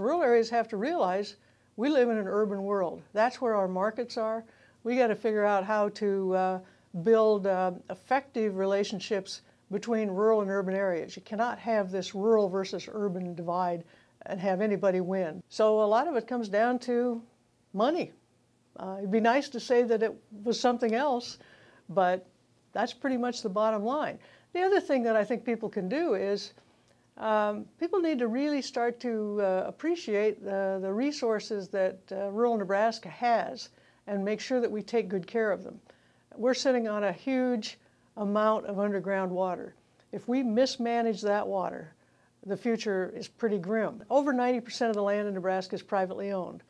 rural areas have to realize we live in an urban world. That's where our markets are. We got to figure out how to build effective relationships between rural and urban areas. You cannot have this rural versus urban divide and have anybody win. So a lot of it comes down to money. It'd be nice to say that it was something else, but that's pretty much the bottom line. The other thing that I think people can do is people need to really start to appreciate the resources that rural Nebraska has and make sure that we take good care of them. We're sitting on a huge amount of underground water. If we mismanage that water, the future is pretty grim. Over 90% of the land in Nebraska is privately owned,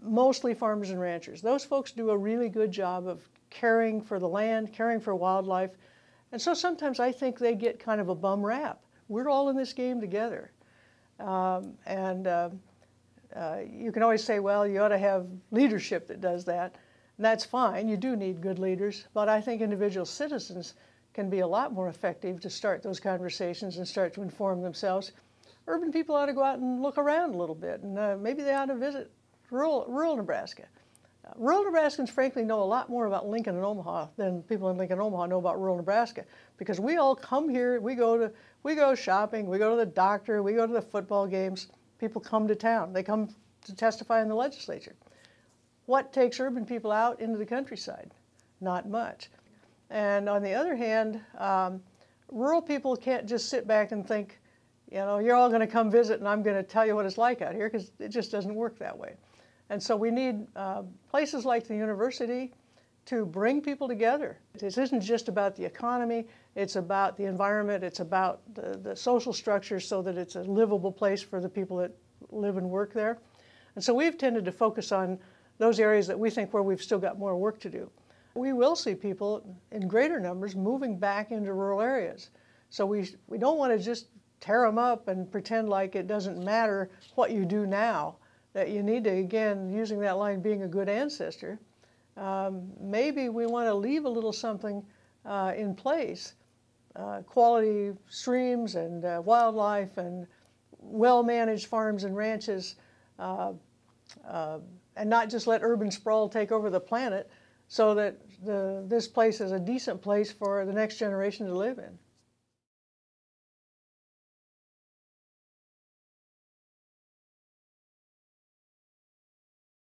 mostly farmers and ranchers. Those folks do a really good job of caring for the land, caring for wildlife, and so sometimes I think they get kind of a bum rap. We're all in this game together. You can always say, well, you ought to have leadership that does that. And that's fine, you do need good leaders, but I think individual citizens can be a lot more effective to start those conversations and start to inform themselves. Urban people ought to go out and look around a little bit, and maybe they ought to visit rural Nebraska. Rural Nebraskans, frankly, know a lot more about Lincoln and Omaha than people in Lincoln and Omaha know about rural Nebraska, because we all come here, we go shopping, we go to the doctor, we go to the football games. People come to town. They come to testify in the legislature. What takes urban people out into the countryside? Not much. And on the other hand, rural people can't just sit back and think, you know, you're all going to come visit and I'm going to tell you what it's like out here, because it just doesn't work that way. And so we need places like the university to bring people together. This isn't just about the economy, it's about the environment, it's about the social structure so that it's a livable place for the people that live and work there. And so we've tended to focus on those areas that we think where we've still got more work to do. We will see people in greater numbers moving back into rural areas. So we don't want to just tear them up and pretend like it doesn't matter what you do now, that you need to, again, using that line, being a good ancestor, maybe we want to leave a little something in place, quality streams and wildlife and well-managed farms and ranches, and not just let urban sprawl take over the planet, so that this place is a decent place for the next generation to live in.